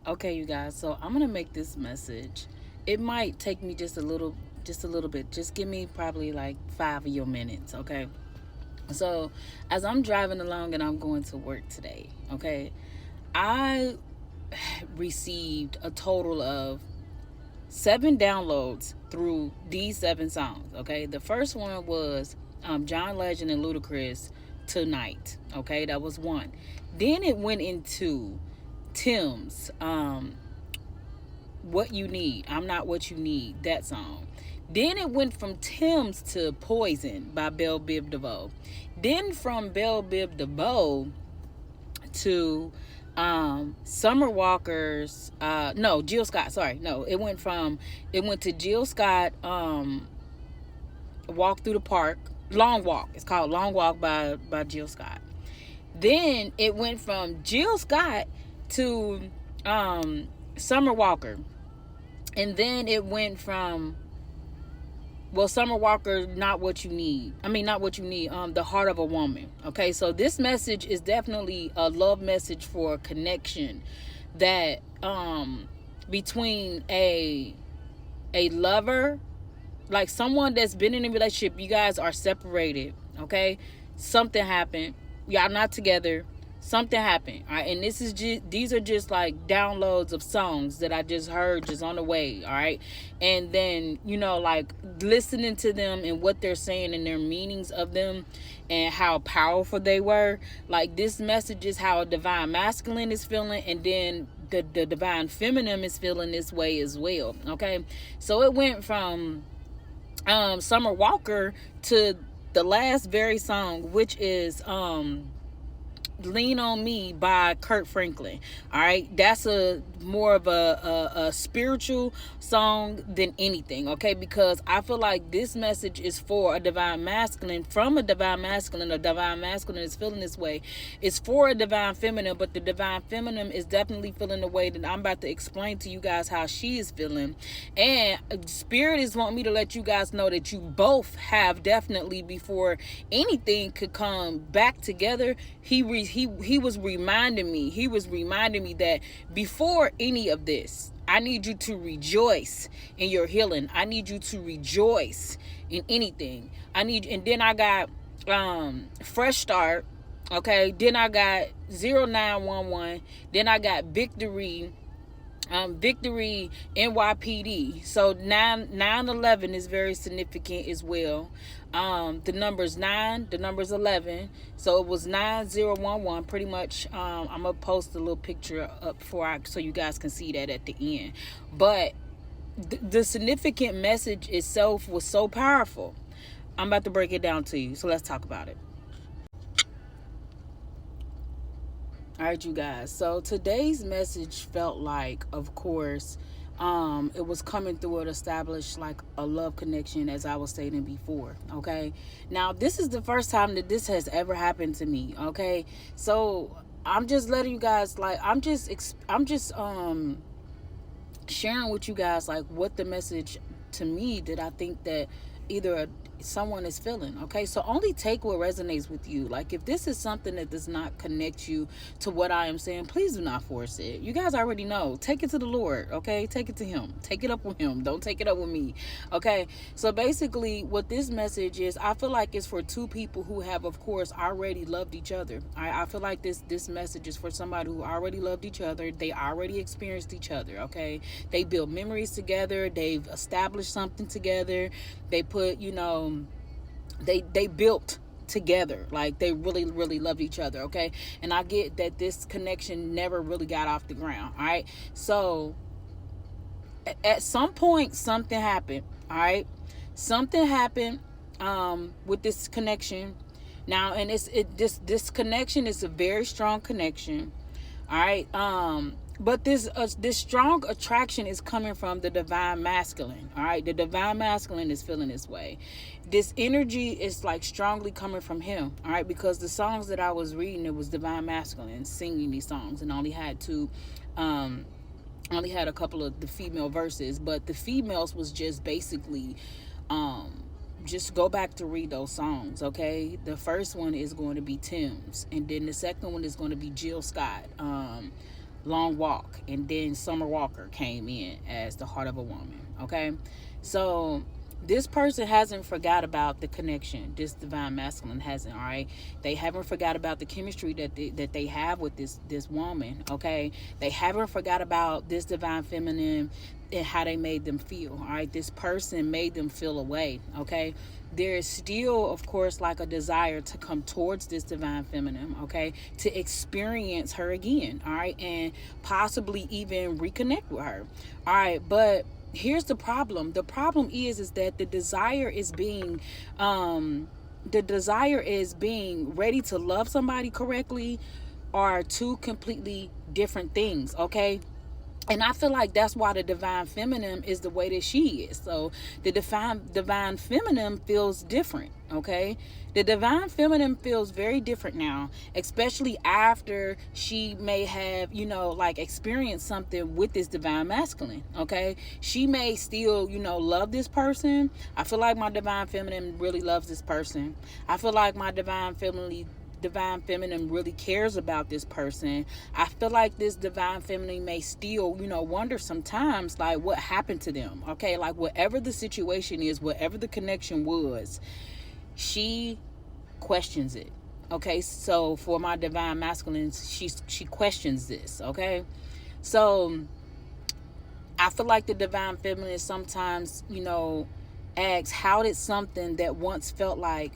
Okay, you guys. So I'm gonna make this message. It might take me just a little bit. Just give me probably like 5 of your minutes. Okay. So as I'm driving along and I'm going to work today, okay, I received a total of 7 downloads through these 7 songs. Okay, the first one was John Legend and Ludacris Tonight. Okay, that was one. Then it went into Tim's What You Need. I'm Not What You Need, that song. Then it went from Tim's to Poison by Belle Biv DeVoe. Then from Belle Biv DeVoe to Summer Walker's no, Jill Scott, sorry. No, it went to Jill Scott, Walk Through the Park, Long Walk. It's called Long Walk by Jill Scott. Then it went from Jill Scott to Summer Walker. And then it went from, well, Summer Walker, Not What You Need. I mean, not what you need. The Heart of a Woman. Okay, so this message is definitely a love message for connection, that between a lover, like someone that's been in a relationship, you guys are separated. Okay, something happened. Y'all not together. Something happened. All right, and these are just like downloads of songs that I just heard just on the way. All right, and then like listening to them and what they're saying and their meanings of them and how powerful they were. Like, this message is how a divine masculine is feeling, and then the divine feminine is feeling this way as well. Okay, so it went from Summer Walker to the last very song, which is Lean on Me by Kirk Franklin. All right, that's a more of a spiritual song than anything. Okay, because I feel like this message is for a divine masculine, from a divine masculine. A divine masculine is feeling this way. It's for a divine feminine, but the divine feminine is definitely feeling the way that I'm about to explain to you guys how she is feeling. And Spirit is wanting me to let you guys know that you both have definitely, before anything could come back together, he was reminding me. He was reminding me that before any of this, I need you to rejoice in your healing. I need you to rejoice in anything. And then I got Fresh Start. Okay. Then I got 0911. Then I got Victory. Victory NYPD. So 9/11 is very significant as well. The number's 9, the number's 11. So it was 9011. Pretty much. I'm gonna post a little picture up so you guys can see that at the end. But the significant message itself was so powerful. I'm about to break it down to you. So let's talk about it. All right, you guys. So today's message felt like, of course, it was coming through an established, like, a love connection, as I was stating before. Okay. Now, this is the first time that this has ever happened to me. Okay. So I'm just letting you guys, like, I'm just sharing with you guys, like, what the message to me that I think that either someone is feeling. Okay, so only take what resonates with you. Like, if this is something that does not connect you to what I am saying, please do not force it. You guys already know. Take it to the Lord. Okay, take it to him. Take it up with him. Don't take it up with me. Okay, so basically what this message is, I feel like it's for two people who have, of course, already loved each other. I feel like this message is for somebody who already loved each other. They already experienced each other. Okay, they built memories together. They've established something together. They put, they built together. Like, they really, really loved each other. Okay, and I get that this connection never really got off the ground. All right, so at some point something happened. All right, something happened with this connection now, and this connection is a very strong connection. All right, but this strong attraction is coming from the divine masculine. All right, the divine masculine is feeling this way. This energy is, like, strongly coming from him. All right, because the songs that I was reading, it was divine masculine singing these songs, and only had a couple of the female verses, but the females was just basically just go back to read those songs. Okay, the first one is going to be Tim's, and then the second one is going to be Jill Scott, Long Walk, and then Summer Walker came in as the Heart of a Woman. Okay, so this person hasn't forgot about the connection. This divine masculine hasn't. All right, they haven't forgot about the chemistry that they have with this woman. Okay, they haven't forgot about this divine feminine and how they made them feel. All right, this person made them feel a way. Okay, there is still, of course, like a desire to come towards this divine feminine, okay, to experience her again, all right, and possibly even reconnect with her, all right. But here's the problem. The problem is that the desire is being ready to love somebody correctly are two completely different things, okay. And I feel like that's why the divine feminine is the way that she is. So the divine feminine feels different, okay? The divine feminine feels very different now, especially after she may have, like experienced something with this divine masculine, okay? She may still, love this person. I feel like my divine feminine really loves this person. I feel like my divine feminine really cares about this person. I feel like this divine feminine may still, wonder sometimes, like, what happened to them, okay? Like, whatever the situation is, whatever the connection was, she questions it, okay? So for my divine masculine, she questions this, okay? So I feel like the divine feminine sometimes, asks, how did something that once felt like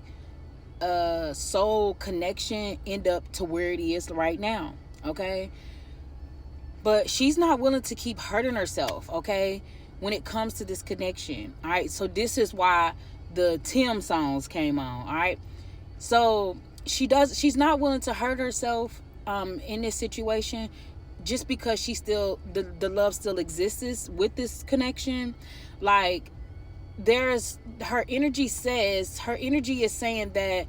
soul connection end up to where it is right now, okay? But she's not willing to keep hurting herself, okay, when it comes to this connection, all right? So this is why the Tim songs came on, all right? So she's not willing to hurt herself in this situation, just because she still, the love still exists with this connection. Like, her energy is saying that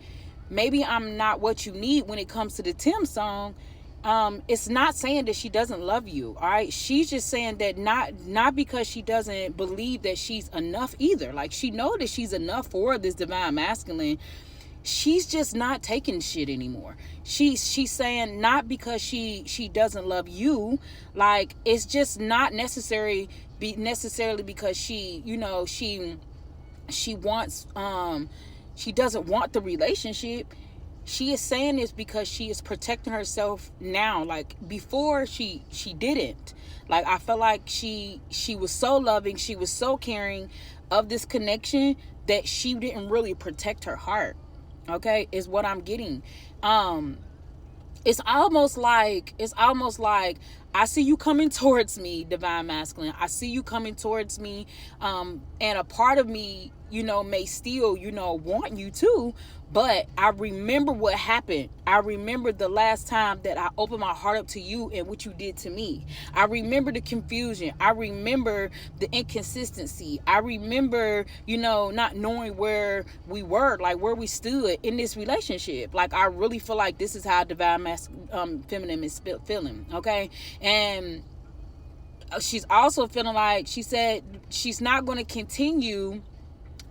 maybe I'm not what you need when it comes to the Tim song. It's not saying that she doesn't love you, all right? She's just saying that not because she doesn't believe that she's enough either. Like, she know that she's enough for this divine masculine. She's just not taking shit anymore. She's saying not because she doesn't love you. Like, it's just not necessarily because she wants she doesn't want the relationship. She is saying this because she is protecting herself now. Like, before she didn't. Like, I felt like she was so loving, she was so caring of this connection that she didn't really protect her heart, okay, is what I'm getting. It's almost like I see you coming towards me, divine masculine. I see you coming towards me, and a part of me, may still, want you too. But I remember what happened. I remember the last time that I opened my heart up to you and what you did to me. I remember the confusion. I remember the inconsistency. I remember, not knowing where we were, like where we stood in this relationship. Like, I really feel like this is how divine feminine is feeling, okay? And she's also feeling like, she said she's not going to continue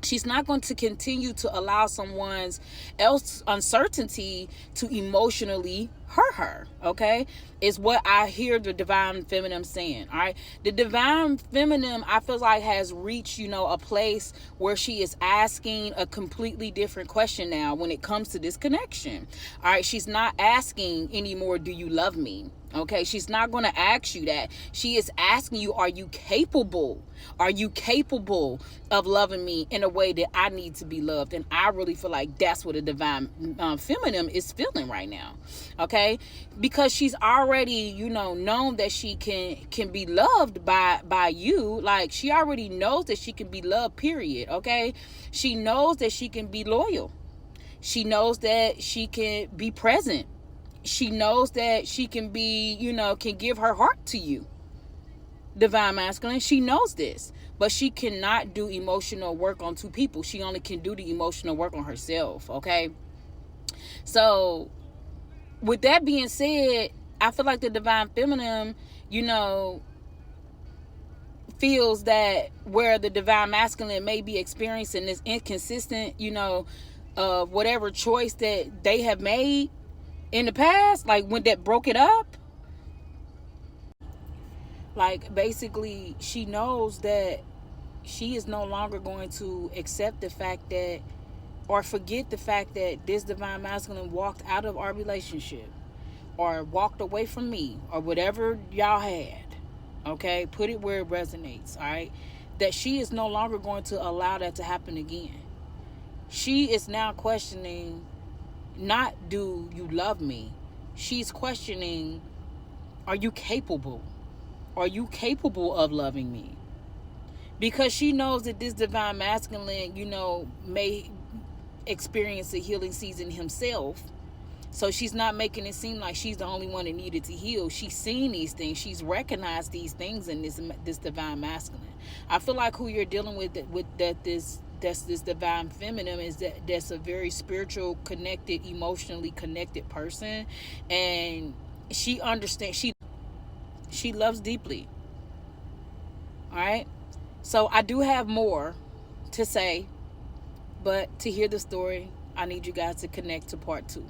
to allow someone's else uncertainty to emotionally hurt her, okay? Is what I hear the divine feminine saying, all right? The divine feminine, I feel like, has reached, a place where she is asking a completely different question now when it comes to this connection, all right? She's not asking anymore, do you love me? Okay, she's not going to ask you that. She is asking you, are you capable? Are you capable of loving me in a way that I need to be loved? And I really feel like that's what a divine feminine is feeling right now. Okay, because she's already, known that she can be loved by you. Like, she already knows that she can be loved, period. Okay, she knows that she can be loyal. She knows that she can be present. She knows that she can be, can give her heart to you, divine masculine. She knows this, but she cannot do emotional work on two people. She only can do the emotional work on herself, okay? So, with that being said, I feel like the divine feminine, feels that where the divine masculine may be experiencing this inconsistent, whatever choice that they have made in the past, like when that broke it up, Like, basically, she knows that she is no longer going to accept the fact that, or forget the fact that this divine masculine walked out of our relationship or walked away from me or whatever y'all had. Okay, put it where it resonates. All right, that she is no longer going to allow that to happen again. She is now questioning, not do you love me? She's questioning, are you capable? Are you capable of loving me? Because she knows that this divine masculine, may experience a healing season himself. So she's not making it seem like she's the only one that needed to heal. She's seen these things. She's recognized these things in this divine masculine. I feel like who you're dealing with that's this divine feminine that's a very spiritual, connected, emotionally connected person, and she understands. She loves deeply. All right. So I do have more to say, but to hear the story, I need you guys to connect to part 2.